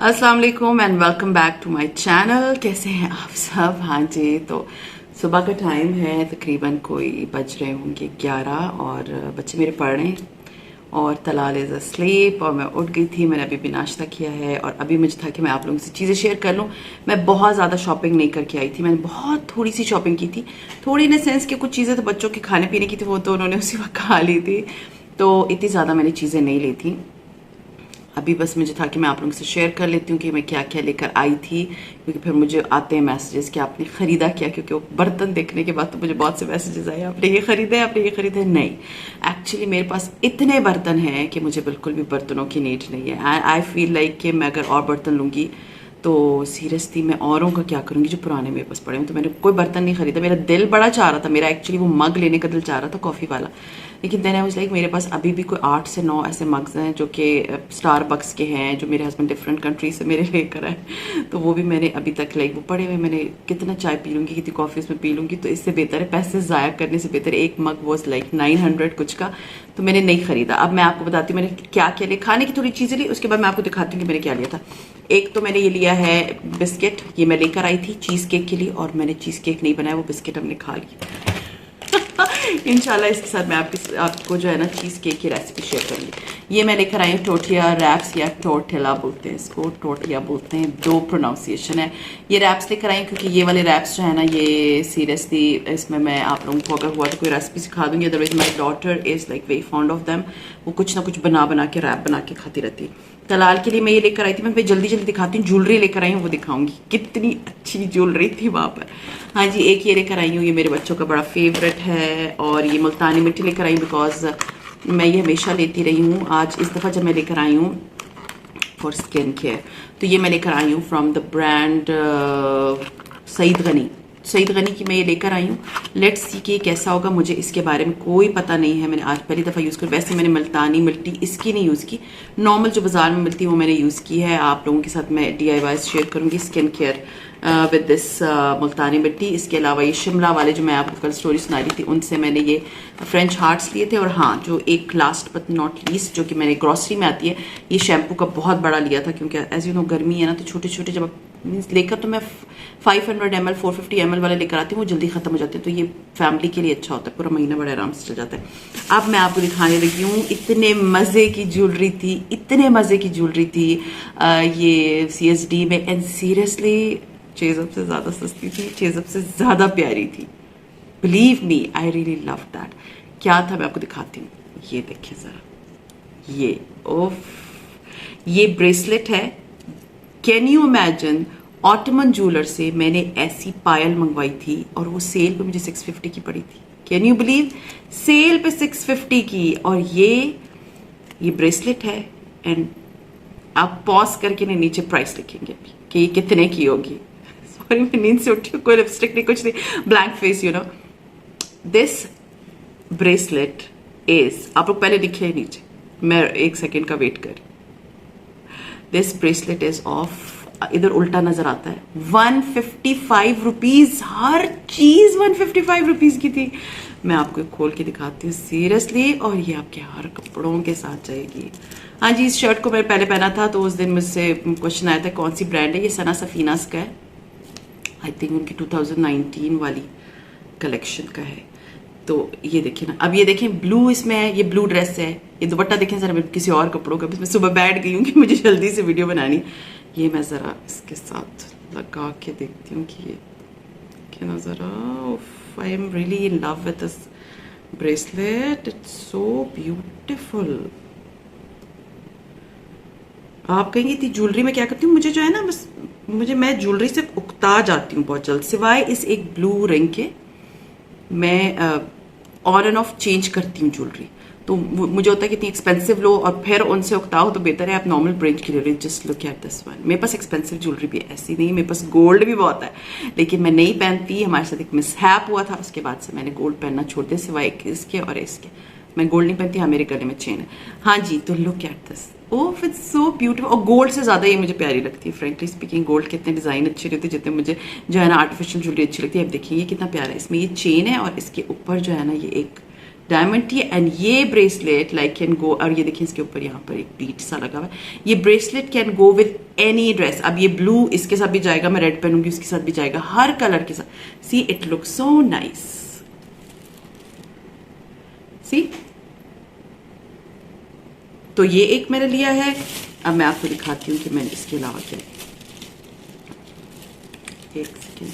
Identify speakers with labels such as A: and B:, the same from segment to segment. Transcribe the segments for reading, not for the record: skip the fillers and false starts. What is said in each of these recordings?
A: अस्सलाम वालेकुम and welcome back to my channel. कैसे हैं आप सब? हाँ जी, तो सुबह का टाइम है, तकरीबन कोई बज रहे होंगे 11 और बच्चे मेरे पढ़ रहे हैं और तलाल इज़ अस्लीप और मैं उठ गई थी। मैंने अभी भी नाश्ता किया है और अभी मुझे था कि मैं आप लोगों से चीज़ें शेयर कर लूँ। मैं बहुत ज़्यादा शॉपिंग नहीं करके आई थी, मैंने बहुत थोड़ी सी शॉपिंग की थी। थोड़ी इन सेंस कि कुछ चीज़ें तो बच्चों के खाने पीने की थी, वो तो उन्होंने उसी वक्त खा ली थी, तो इतनी ज़्यादा मैंने चीज़ें नहीं ली थी। अभी बस मुझे था कि मैं आप लोगों से शेयर कर लेती हूँ कि मैं क्या क्या लेकर आई थी, क्योंकि फिर मुझे आते हैं मैसेजेस कि आपने ख़रीदा क्या, क्योंकि वो बर्तन देखने के बाद तो मुझे बहुत से मैसेजेस आए, आपने ये ख़रीदा है, आपने ये ख़रीदा है। नहीं, एक्चुअली मेरे पास इतने बर्तन हैं कि मुझे बिल्कुल भी बर्तनों की नीड नहीं है। आई फील लाइक कि मैं अगर और बर्तन लूँगी तो सीरियसली मैं औरों का क्या करूँगी जो पुराने मेरे पास पड़े हैं। तो मैंने कोई बर्तन नहीं खरीदा। मेरा दिल बड़ा चाह रहा था, मेरा एक्चुअली वो मग लेने का दिल चाह रहा था, कॉफ़ी वाला, लेकिन देन आई वाज लाइक मेरे पास अभी भी कोई 8 से 9 ऐसे मग्स हैं जो कि स्टारबक्स के हैं, जो मेरे हस्बैंड डिफरेंट कंट्री से मेरे लेकर आए, तो वो भी मैंने अभी तक लाइक वो पड़े हुए। मैंने कितना चाय पी लूँगी, कितनी कॉफ़ी उसमें पी लूँगी, तो इससे बेहतर है, पैसे ज़ाया करने से बेहतर है। एक मग वॉज लाइक 900 कुछ का, तो मैंने नहीं खरीदा। अब मैं आपको बताती हूँ मैंने क्या क्या लिया। खाने की थोड़ी चीज़ें ली, उसके बाद मैं आपको दिखाती हूँ कि मैंने क्या लिया था। एक तो मैंने ये लिया है बिस्किट, ये मैं लेकर आई थी चीज़ केक के लिए, और मैंने चीज़ केक नहीं बनाया, वो बिस्किट हमने खा लिया। इंशाल्लाह इसके साथ मैं आपको जो है ना चीज़ केक की रेसिपी शेयर करूँगी। ये मैं लेकर आई हूँ टोटिया रैप्स, या टोटेला बोलते हैं इसको, टोटिया बोलते हैं, दो प्रोनाउंसिएशन है। ये रैप्स लेकर आई हूँ क्योंकि ये वाले रैप्स जो है ना, ये सीरियसली इसमें मैं आप लोगों को अगर हुआ तो कोई रेसिपी सिखा दूँगी। Otherwise my daughter is like very fond of them, वो कुछ ना कुछ बना के रैप बना के खाती रहती है। तलाल के लिए मैं ये लेकर आई थी, मैं जल्दी जल्दी दिखाती हूँ। ज्वेलरी लेकर आई हूँ, वो दिखाऊंगी, कितनी अच्छी ज्वेलरी थी वहाँ पर। हाँ जी, एक ये लेकर आई हूँ, ये मेरे बच्चों का बड़ा फेवरेट है, और ये मुल्तानी मिट्टी लेकर आई हूँ बिकॉज मैं ये हमेशा लेती रही हूँ। आज इस दफ़ा जब मैं लेकर आई हूँ फॉर स्किन केयर, तो ये मैं लेकर आई हूँ from the brand Saeed Ghani की मैं ये लेकर आई हूँ। लेट्स सी कि कैसा होगा, मुझे इसके बारे में कोई पता नहीं है, मैंने आज पहली दफ़ा यूज़ कर। वैसे मैंने मुल्तानी मिट्टी इसकी नहीं यूज़ की, नॉर्मल जो बाज़ार में मिलती है वो मैंने यूज़ की है। आप लोगों के साथ मैं DIY शेयर करूँगी स्किन केयर विद दिस मुल्तानी मिट्टी। इसके अलावा ये शिमला वाले जो मैं आपको कल स्टोरी सुना रही थी, उनसे मैंने ये फ्रेंच हार्ट्स लिए थे। और हाँ, जो एक लास्ट बट नॉट लीस्ट जो कि मैंने ग्रॉसरी में आती है, ये शैम्पू का बहुत बड़ा लिया था, क्योंकि एज यू नो गर्मी है ना, तो छोटे छोटे जब मीन्स लेकर तो मैं 500 ml 450 ml वाले लेकर आती हूँ, वो जल्दी खत्म हो जाते हैं, तो ये फैमिली के लिए अच्छा होता है, पूरा महीना बड़े आराम से चल जाता है। अब मैं आपको दिखाने लगी हूँ, इतने मज़े की ज्वेलरी थी, इतने मज़े की ज्वेलरी थी ये CSD में, एंड सीरियसली चेज़अप से ज़्यादा सस्ती थी, चेज़अप से ज़्यादा प्यारी थी। Believe me, I really love that. क्या था मैं आपको दिखाती हूँ, ये देखिए ज़रा, ये ओफ, ये ब्रेसलेट है। Can you imagine, ottoman jeweller से मैंने ऐसी पायल मंगवाई थी और वो सेल पे मुझे 650 की पड़ी थी। कैन यू बिलीव, सेल पे 650 की, और ये ब्रेसलेट है। एंड आप पॉज करके ने नीचे प्राइस लिखेंगे कि ये कितने की होगी। सॉरी, मैं नींद से उठी हूँ, कोई लिपस्टिक नहीं, कुछ नहीं, blank face, you know. This bracelet is, आप लोग पहले लिखे नीचे, मैं 1 सेकेंड का वेट कर। दिस ब्रेसलेट इज ऑफ, इधर उल्टा नजर आता है, 155 रुपीज। हर चीज 155 रुपीज की थी। मैं आपको खोल के दिखाती हूँ सीरियसली, और ये आपके हर कपड़ों के साथ जाएगी। हाँ जी, इस शर्ट को मैंने पहले पहना था, तो उस दिन मुझसे क्वेश्चन आया था कौन सी ब्रांड है। ये सना सफीनास का है, आई थिंक उनकी 2019 वाली कलेक्शन का है। तो ये देखिए ना, अब ये देखें ब्लू इसमें है, ये ब्लू ड्रेस है। ये दुपट्टा देखें जरा, मैं किसी और कपड़ों का, मैं सुबह बैठ गई हूँ कि मुझे जल्दी से वीडियो बनानी। ये मैं ज़रा इसके साथ लगा के देखती हूँ कि ये क्या नज़र आ। I am really in love with this bracelet, it's so beautiful. आप कहेंगे थी ज्वेलरी में क्या करती हूँ, मुझे जो है ना, बस मैं ज्वेलरी से उकता जाती हूँ बहुत जल्द। सिवाय इस एक ब्लू रिंग के, मैं ऑन एंड ऑफ चेंज करती हूँ ज्वेलरी। तो मुझे होता है कि इतनी एक्सपेंसिव लो और फिर उनसे उकताओ, तो बेहतर है आप नॉर्मल ब्रांड की ले। Just look at this one. मेरे पास एक्सपेंसिव ज्वेलरी भी ऐसी नहीं, मेरे पास गोल्ड भी बहुत है, लेकिन मैं नहीं पहनती। हमारे साथ एक मिसहैप हुआ था, उसके बाद से मैंने गोल्ड पहनना छोड़ दिया, सिवाय इसके और इसके। मैं गोल्ड नहीं पहनती। हाँ, मेरे गले में चेन है। हाँ जी, तो look at this, oh it's so beautiful. और गोल्ड से ज़्यादा ये मुझे प्यारी लगती है, फ्रेंकली स्पीकिंग। गोल्ड के इतने डिज़ाइन अच्छे रहते हैं जितने मुझे जो है ना आर्टिफिशियल ज्वेलरी अच्छी लगती है। अब देखिए ये कितना प्यारा है, इसमें ये चेन है और इसके ऊपर जो है ना ये एक डायमंड टी एंड ये ब्रेसलेट लाइक कैन गो, और ये देखिए इसके ऊपर यहाँ पर एक बीट सा लगा हुआ है। ये bracelet can go with any dress. अब ये ब्लू इसके साथ भी जाएगा, मैं रेड पहनूंगी उसके साथ भी जाएगा, हर कलर के साथ। See it look so nice, see. तो ये एक मैंने लिया है। अब मैं आपको दिखाती हूँ कि मैंने इसके अलावा क्या। एक सेकेंड।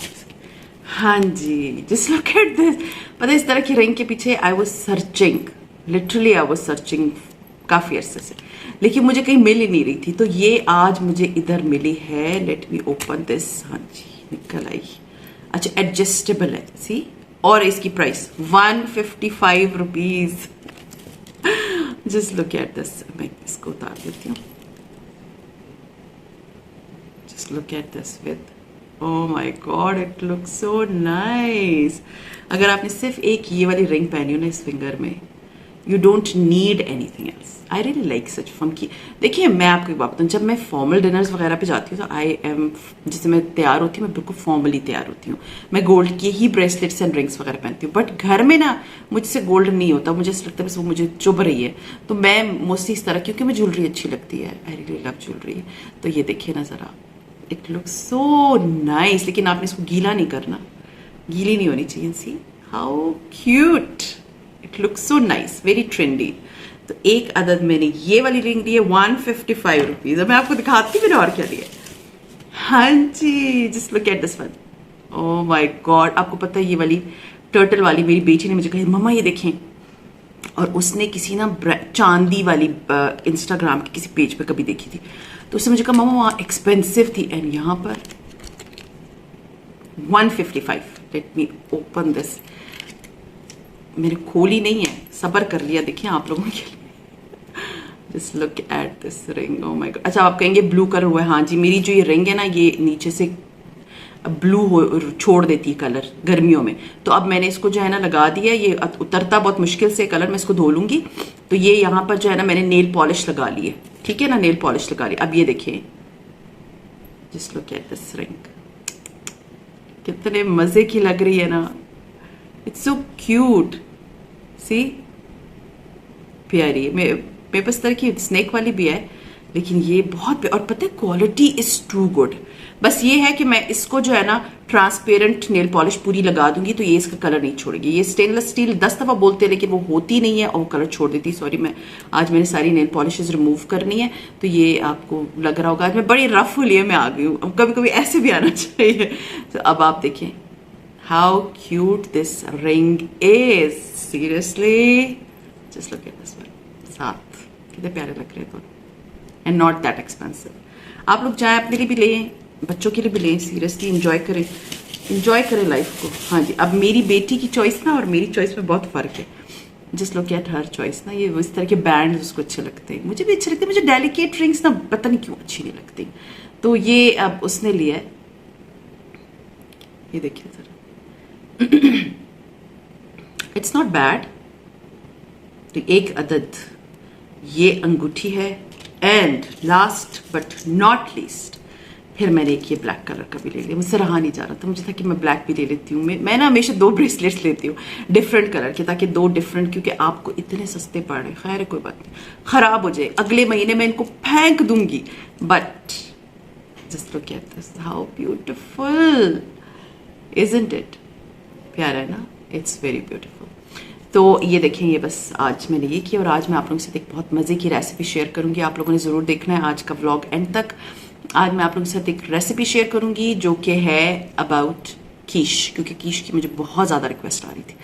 A: हाँ जी, जस्ट लुक एट दिस। पता है इस तरह की रिंग के पीछे I was searching, literally I was searching काफी अरसे से, लेकिन मुझे कहीं मिल ही नहीं रही थी। तो ये आज मुझे इधर मिली है। Let me open this. हाँ जी, निकल आई। अच्छा, एडजस्टेबल है, सी। और इसकी price 155 rupees. Just look at this. मैं इसको उतार देती हूँ। Just look at this with, oh my God, it looks so nice. अगर आपने सिर्फ एक ये वाली रिंग पहनी हो ना इस फिंगर में, you don't need anything else. I really like such funky. देखिए मैं आपको एक बात बताऊँ, जब मैं फॉर्मल डिनर्स वगैरह पे जाती हूँ तो आई एम, जैसे मैं तैयार होती हूँ, मैं बिल्कुल फॉर्मली तैयार होती हूँ। मैं गोल्ड की ही ब्रेसलेट्स एंड रिंग्स वगैरह पहनती हूँ, बट घर में ना मुझसे गोल्ड नहीं होता। मुझे ऐसा लगता है बस वो मुझे चुभ रही है, तो मैं मोस्टली इस तरह, क्योंकि मुझे ज्वेलरी अच्छी लगती है। I really love jewellery. तो ये देखिए ना जरा, इट लुक्स सो नाइस। लेकिन आपने इसको गीला नहीं करना, गीली नहीं होनी चाहिए। See how cute, it looks so nice, very trendy. तो एक अदद मैंने ये वाली रिंग ली है 155 रुपीज। अब मैं आपको दिखाती हूँ मैंने और क्या लिया। हाँ जी, just look at this one. Oh my God, आपको पता है ये वाली टर्टल वाली मेरी बेटी ने मुझे कही मम्मा ये देखें, और उसने किसी ना चांदी वाली इंस्टाग्राम के किसी पेज पे कभी देखी थी, तो उसने मुझे कहा मम्मा वहाँ एक्सपेंसिव थी, एंड यहाँ पर 155। Let me open this. मेरे खोली नहीं है, सबर कर लिया। देखिए आप लोगों के लिए। Just look at this ring, oh my God. अच्छा आप कहेंगे ब्लू कलर हुआ है, हाँ जी, मेरी जो ये रिंग है ना ये नीचे से ब्लू छोड़ देती है कलर गर्मियों में। तो अब मैंने इसको जो है ना लगा दिया, ये उतरता बहुत मुश्किल से कलर, मैं इसको धो लूंगी। तो ये यहाँ पर जो है ना मैंने नेल पॉलिश लगा ली है, ठीक है ना, नेल पॉलिश लगा ली। अब ये देखिए, just look at this ring, कितने मजे की लग रही है ना। इट्स सो क्यूट, सी, प्यारी। मेरे पास तरह की स्नेक वाली भी है, लेकिन ये बहुत, और पता है क्वालिटी इज टू गुड। बस ये है कि मैं इसको जो है ना ट्रांसपेरेंट नेल पॉलिश पूरी लगा दूंगी तो ये इसका कलर नहीं छोड़ेगी। ये स्टेनलेस स्टील 10 दफा बोलते हैं लेकिन वो होती नहीं है और वो कलर छोड़ देती। सॉरी, मैंने सारी नेल पॉलिशेज रिमूव करनी है, तो ये आपको लग रहा होगा आज मैं बड़ी रफ लिए में आ गई हूँ। कभी कभी ऐसे भी आना चाहिए। तो अब आप देखें how cute this ring is, seriously. Just look at this one, साथ कितने प्यारे लग रहे हैं दोनों, एंड नॉट दैट एक्सपेंसिव। आप लोग चाहे अपने लिए भी लें, बच्चों के लिए भी लें, सीरियसली इंजॉय करें लाइफ को। हाँ जी, अब मेरी बेटी की चॉइस ना और मेरी चॉइस में बहुत फर्क है। Just look at her choice ना, ये इस तरह के बैंड उसको अच्छे लगते हैं, मुझे भी अच्छे लगते हैं। मुझे डेलिकेट रिंग्स ना पता नहीं क्यों अच्छी नहीं लगती, तो ये अब उसने लिया है। ये देखिए जरा, इट्स नॉट बैड। तो एक अदद ये अंगूठी है, and last but not least फिर मैंने एक ये ब्लैक कलर का भी ले लिया। मुझसे रहा नहीं जा रहा था, मुझे था कि मैं ब्लैक भी ले लेती हूँ। मैं ना हमेशा 2 ब्रेसलेट्स लेती हूँ डिफरेंट कलर के, ताकि 2 डिफरेंट, क्योंकि आपको इतने सस्ते पड़ रहे। खैर है, कोई बात नहीं, खराब हो जाए अगले महीने मैं इनको फेंक दूंगी। But just look at this, how beautiful, isn't it? प्यारा है ना, इट्स वेरी ब्यूटिफुल। तो ये देखें, ये बस आज मैंने ये किया, और आज मैं आप लोगों से एक बहुत मज़े की रेसिपी शेयर करूंगी। आप लोगों ने ज़रूर देखना है आज का व्लॉग एंड तक। आज मैं आप लोगों के साथ एक रेसिपी शेयर करूंगी जो कि है अबाउट कीश, क्योंकि कीश की मुझे बहुत ज़्यादा रिक्वेस्ट आ रही थी।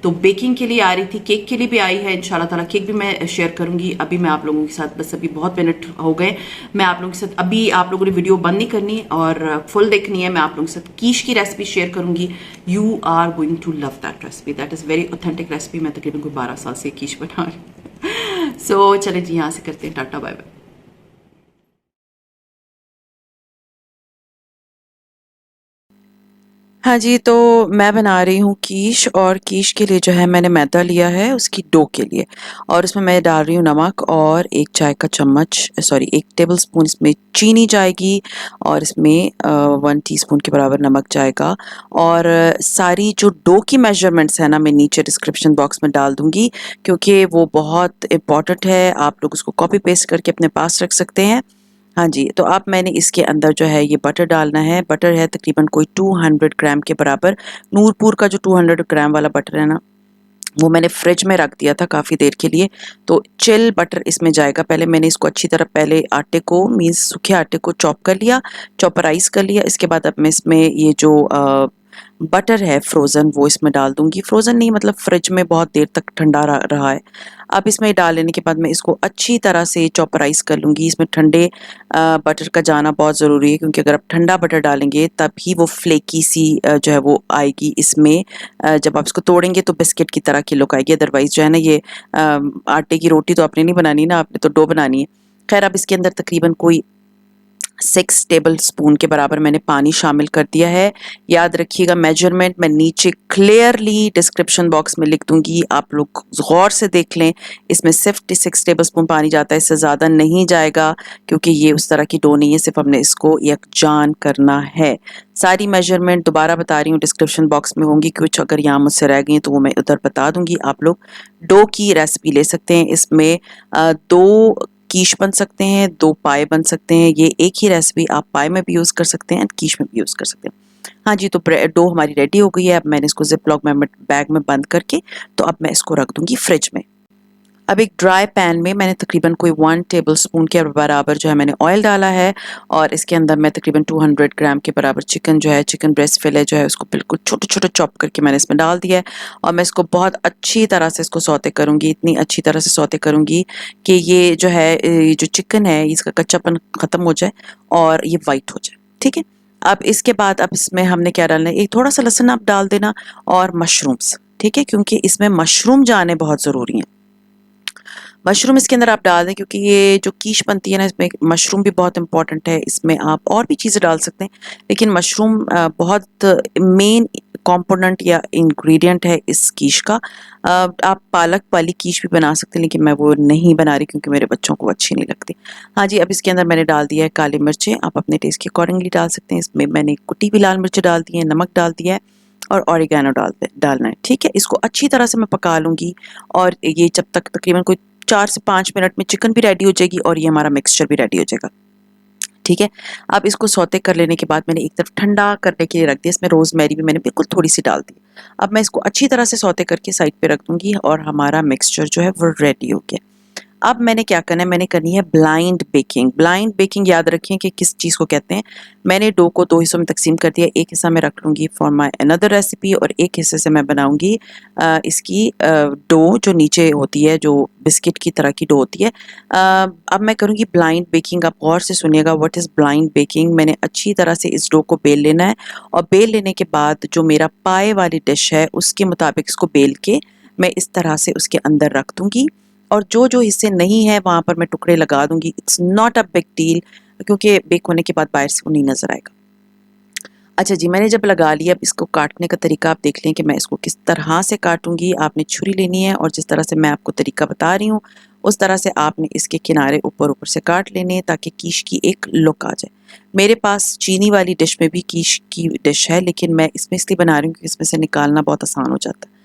A: तो बेकिंग के लिए आ रही थी, केक के लिए भी आई है इंशाल्लाह ताला। केक भी मैं शेयर करूंगी। अभी मैं आप लोगों के साथ, बस अभी बहुत मिनट हो गए, मैं आप लोगों के साथ, अभी आप लोगों ने वीडियो बंद नहीं करनी और फुल देखनी है। मैं आप लोगों के साथ कीश की रेसिपी शेयर करूंगी। You are going to love that recipe, that is very authentic recipe. मैं तकरीबन कोई 12 साल से कीश बना रही हूँ। सो चले जी, यहाँ से करते हैं टाटा, बाय बाय। हाँ जी, तो मैं बना रही हूँ कीश, और कीश के लिए जो है मैंने मैदा लिया है उसकी डो के लिए, और उसमें मैं डाल रही हूँ नमक, और 1 चाय का चम्मच, सॉरी 1 टेबलस्पून इसमें चीनी जाएगी, और इसमें 1 टीस्पून के बराबर नमक जाएगा। और सारी जो डो की मेजरमेंट्स है ना, मैं नीचे डिस्क्रिप्शन बॉक्स में डाल दूँगी, क्योंकि वो बहुत इम्पोर्टेंट है। आप लोग उसको कॉपी पेस्ट करके अपने पास रख सकते हैं। हाँ जी, तो अब मैंने इसके अंदर जो है ये बटर डालना है। बटर है तकरीबन कोई 200 ग्राम के बराबर। नूरपुर का जो 200 ग्राम वाला बटर है ना, वो मैंने फ्रिज में रख दिया था काफ़ी देर के लिए, तो चिल बटर इसमें जाएगा। पहले मैंने इसको अच्छी तरह, पहले आटे को, मीन्स सूखे आटे को चॉप कर लिया, चॉपराइज़ कर लिया। इसके बाद अब मैं इसमें ये जो बटर है फ्रोज़न, वो इसमें डाल दूँगी। फ्रोज़न नहीं, मतलब फ्रिज में बहुत देर तक ठंडा रहा है। अब इसमें डाल लेने के बाद मैं इसको अच्छी तरह से चॉपराइज़ कर लूँगी। इसमें ठंडे बटर का जाना बहुत ज़रूरी है, क्योंकि अगर आप ठंडा बटर डालेंगे तभी वो फ्लेकी सी जो है वो आएगी इसमें। जब आप इसको तोड़ेंगे तो बिस्किट की तरह की लुक आएगी। अदरवाइज़ जो है ना, ये आटे की रोटी तो आपने नहीं बनानी ना, आपने तो डो बनानी है। खैर, अब इसके अंदर तकरीबन कोई 6 टेबल स्पून के बराबर मैंने पानी शामिल कर दिया है। याद रखिएगा, मेजरमेंट मैं नीचे क्लियरली डिस्क्रिप्शन बॉक्स में लिख दूंगी, आप लोग गौर से देख लें। इसमें सिर्फ 6 टेबल स्पून पानी जाता है, इससे ज़्यादा नहीं जाएगा, क्योंकि ये उस तरह की डो नहीं है, सिर्फ हमने इसको यकजान करना है। सारी मेजरमेंट दोबारा बता रही हूँ, डिस्क्रिप्शन बॉक्स में होंगी। कुछ अगर यहाँ मुझसे रह गई तो वो मैं उधर बता दूंगी। आप लोग डो की रेसिपी ले सकते हैं। इसमें 2 कीश बन सकते हैं, 2 पाए बन सकते हैं। ये एक ही रेसिपी आप पाए में भी यूज़ कर सकते हैं, कीश में भी यूज़ कर सकते हैं। हाँ जी, तो डो हमारी रेडी हो गई है। अब मैंने इसको ज़िप-लॉक में बैग में बंद करके, तो अब मैं इसको रख दूँगी फ्रिज में। अब एक ड्राई पैन में मैंने तकरीबन कोई 1 टेबलस्पून के बराबर जो है मैंने ऑयल डाला है, और इसके अंदर मैं तकरीबन 200 ग्राम के बराबर चिकन जो है, चिकन ब्रेस्ट फिले जो है, उसको बिल्कुल छोटे-छोटे चॉप करके मैंने इसमें डाल दिया है, और मैं इसको बहुत अच्छी तरह से इसको सौते करूँगी। इतनी अच्छी तरह से सौते करूँगी कि ये जो है, ये जो चिकन है, इसका कच्चापन ख़त्म हो जाए और ये वाइट हो जाए, ठीक है? अब इसके बाद अब इसमें हमने क्या डालना है, एक थोड़ा-सा लहसुन आप डाल देना, और मशरूम्स, ठीक है? क्योंकि इसमें मशरूम जाने बहुत ज़रूरी हैं। मशरूम इसके अंदर आप डाल दें, क्योंकि ये जो कीश बनती है ना, इसमें मशरूम भी बहुत इंपॉर्टेंट है। इसमें आप और भी चीज़ें डाल सकते हैं, लेकिन मशरूम बहुत मेन कंपोनेंट या इंग्रेडिएंट है इस कीश का। आप पालक वाली कीश भी बना सकते हैं, लेकिन मैं वो नहीं बना रही क्योंकि मेरे बच्चों को अच्छी नहीं लगती। हाँ जी, अब इसके अंदर मैंने डाल दिया है काली मिर्चें, आप अपने टेस्ट के अकॉर्डिंगली डाल सकते हैं। इसमें मैंने कुटी हुई लाल मिर्च डाल दी है, नमक डाल दिया है, और ऑरिगेनो डालना है, ठीक है? इसको अच्छी तरह से मैं पका लूँगी, और ये जब तक तकरीबन कोई 4 से 5 मिनट में चिकन भी रेडी हो जाएगी, और ये हमारा मिक्सचर भी रेडी हो जाएगा, ठीक है? अब इसको सौते कर लेने के बाद मैंने एक तरफ ठंडा करने के लिए रख दिया। इसमें रोज़मेरी भी मैंने बिल्कुल थोड़ी-सी डाल दी। अब मैं इसको अच्छी तरह से सौते करके साइड पे रख दूँगी, और हमारा मिक्सचर जो है वो रेडी हो गया। अब मैंने क्या करना है, मैंने करनी है ब्लाइंड बेकिंग। ब्लाइंड बेकिंग याद रखें कि किस चीज़ को कहते हैं। मैंने डो को 2 हिस्सों में तकसीम कर दिया। एक हिस्सा मैं रख लूँगी फॉर माय अनदर रेसिपी, और एक हिस्से से मैं बनाऊँगी इसकी डो जो नीचे होती है, जो बिस्किट की तरह की डो होती है। अब मैं करूँगी ब्लाइंड बेकिंग। आप गौर से सुनिएगा, व्हाट इज़ ब्लाइंड बेकिंग। मैंने अच्छी तरह से इस डो को बेल लेना है, और बेल लेने के बाद जो मेरा पाए वाली डिश है, उसके मुताबिक इसको बेल के मैं इस तरह से उसके अंदर रख दूँगी, और जो हिस्से नहीं है वहाँ पर मैं टुकड़े लगा दूँगी। It's not a big deal, क्योंकि बेक होने के बाद बाहर से वो नहीं नज़र आएगा। अच्छा जी, मैंने जब लगा लिया, अब इसको काटने का तरीका आप देख लें कि मैं इसको किस तरह से काटूँगी। आपने छुरी लेनी है, और जिस तरह से मैं आपको तरीका बता रही हूँ, उस तरह से आपने इसके किनारे ऊपर-ऊपर से काट लेने हैं, ताकि कीश की एक लुक आ जाए। मेरे पास चीनी वाली डिश में भी कीश की डिश है, लेकिन मैं इसमें इसलिए बना रही हूँ क्योंकि इसमें से निकालना बहुत आसान हो जाता है।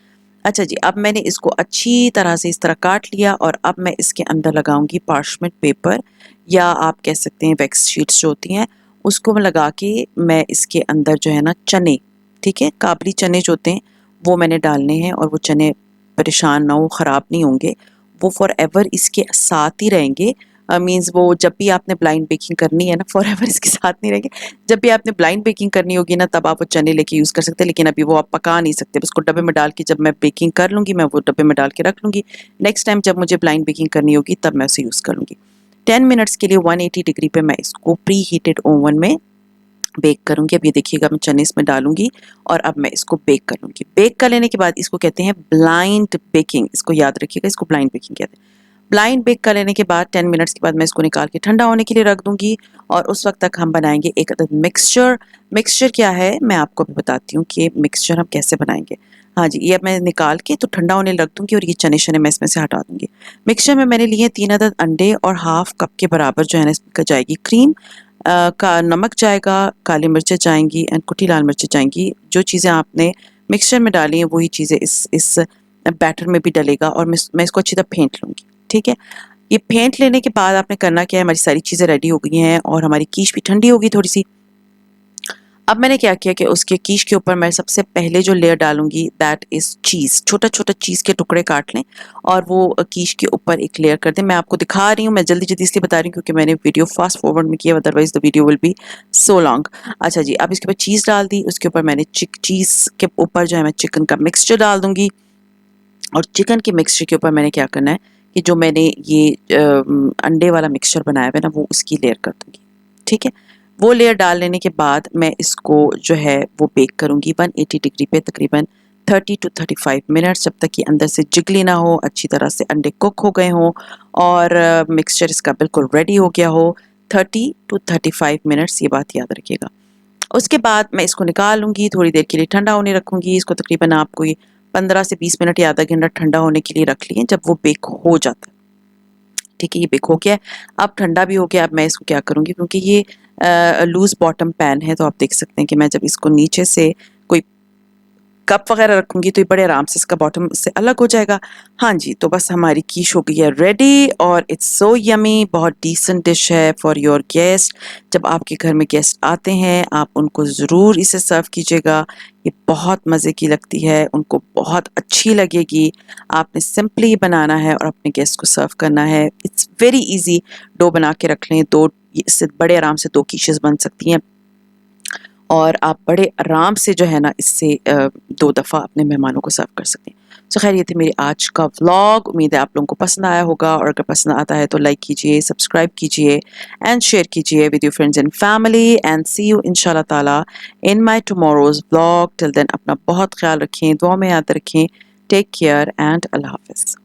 A: अच्छा जी, अब मैंने इसको अच्छी तरह से इस तरह काट लिया, और अब मैं इसके अंदर लगाऊंगी पार्चमेंट पेपर, या आप कह सकते हैं वैक्स शीट्स जो होती हैं, उसको मैं लगा के मैं इसके अंदर जो है ना चने, ठीक है, काबली चने जो होते हैं, वो मैंने डालने हैं। और वो चने परेशान ना हो, ख़राब नहीं होंगे, वो फॉर एवर इसके साथ ही रहेंगे। मीन्स वो जब भी आपने ब्लाइंड बेकिंग करनी है ना, फॉर एवर इसके साथ नहीं रहेंगे। जब भी आपने ब्लाइंड बेकिंग करनी होगी ना, तब आप वो चने लेके यूज़ कर सकते हैं, लेकिन अभी वो आप पका नहीं सकते। उसको डब्बे में डाल के, जब मैं बेकिंग कर लूँगी, मैं वो डब्बे में डाल के रख लूँगी। नेक्स्ट टाइम जब मुझे ब्लाइंड बेकिंग करनी होगी, तब मैं उसे यूज़ कर लूँगी। 10 मिनट्स के लिए 180 डिग्री पे मैं इसको प्री हीटेड ओवन में बेक करूँगी। अब ये देखिएगा, मैं चने इसमें डालूँगी, और अब मैं इसको बेक कर लूँगी। बेक कर लेने के बाद इसको कहते हैं ब्लाइंड बेकिंग। इसको याद रखिएगा, इसको ब्लाइंड बेकिंग कहते हैं। ब्लाइंड बेक कर लेने के बाद 10 मिनट्स के बाद मैं इसको निकाल के ठंडा होने के लिए रख दूंगी और उस वक्त तक हम बनाएंगे एक अदद मिक्सचर। मिक्सचर क्या है मैं आपको भी बताती हूँ कि मिक्सचर हम कैसे बनाएंगे। हाँ जी, ये अब मैं निकाल के तो ठंडा होने रख दूंगी और ये चने शने मैं इसमें से हटा दूंगी। मिक्सचर में मैंने लिए 3 अदद अंडे और हाफ कप के बराबर जो है ना इसमें जाएगी क्रीम, का नमक जाएगा, काली मिर्चें जाएंगी एंड कुटी लाल मिर्चें जाएंगी। जो चीज़ें आपने मिक्सचर में डाली हैं वही चीज़ें इस बैटर में भी डलेगा और मैं इसको अच्छी तरह फेंट लूँगी। ठीक है, ये फेंट लेने के बाद आपने करना क्या है, हमारी सारी चीज़ें रेडी हो गई हैं और हमारी कीश भी ठंडी होगी थोड़ी सी। अब मैंने क्या किया कि उसके कीश के ऊपर मैं सबसे पहले जो लेयर डालूंगी दैट इज़ चीज़। छोटा छोटा चीज़ के टुकड़े काट लें और वो कीश के ऊपर एक लेयर कर दें। मैं आपको दिखा रही हूँ, मैं जल्दी जल्दी इसलिए बता रही हूँ क्योंकि मैंने वीडियो फास्ट फॉरवर्ड में किया, otherwise the video will be so long. अच्छा जी, अब इसके ऊपर चीज़ डाल दी, उसके ऊपर मैंने चीज़ के ऊपर जो है मैं चिकन का मिक्सचर डाल दूंगी और चिकन के मिक्सचर के ऊपर मैंने क्या करना है कि जो मैंने ये अंडे वाला मिक्सचर बनाया हुआ है ना वो उसकी लेयर कर दूंगी। ठीक है, वो लेयर डाल लेने के बाद मैं इसको जो है वो बेक करूंगी 180 डिग्री पे तकरीबन 30 to 35 मिनट्स, जब तक कि अंदर से जिगली ना हो, अच्छी तरह से अंडे कुक हो गए हों और मिक्सचर इसका बिल्कुल रेडी हो गया हो। 30 to 35 मिनट्स, ये बात याद रखिएगा। उसके बाद मैं इसको निकाल लूँगी, थोड़ी देर के लिए ठंडा होने रखूँगी इसको। तकरीबन आपको ये 15 से 20 मिनट या आधा घंटा ठंडा होने के लिए रख लिए जब वो बेक हो जाता है। ठीक है, ये बेक हो गया है, अब ठंडा भी हो गया। अब मैं इसको क्या करूँगी, क्योंकि ये लूज़ बॉटम पैन है तो आप देख सकते हैं कि मैं जब इसको नीचे से कोई कप वगैरह रखूँगी तो ये बड़े आराम से इसका बॉटम इससे अलग हो जाएगा। हाँ जी, तो बस हमारी कीश हो गई है रेडी और इट्स सो यमी। बहुत डिसेंट डिश है फॉर योर गेस्ट। जब आपके घर में गेस्ट आते हैं आप उनको ज़रूर इसे सर्व कीजिएगा, ये बहुत मज़े की लगती है, उनको बहुत अच्छी लगेगी। आपने सिंपली बनाना है और अपने गेस्ट को सर्व करना है। It's very easy. डो बना के रख लें, दो इससे बड़े आराम से 2 कीशेस बन सकती हैं और आप बड़े आराम से जो है ना इससे 2 दफ़ा अपने मेहमानों को सर्व कर सकते हैं। सो खैर, ये थे मेरी आज का व्लॉग। उम्मीद है आप लोगों को पसंद आया होगा और अगर पसंद आता है तो लाइक कीजिए, सब्सक्राइब कीजिए एंड शेयर कीजिए with your friends and family and see you इंशाल्लाह ताला in my tomorrow's vlog. Till then अपना बहुत ख्याल रखें, दुआ में याद रखें। टेक केयर एंड अल्लाह हाफ़िज़।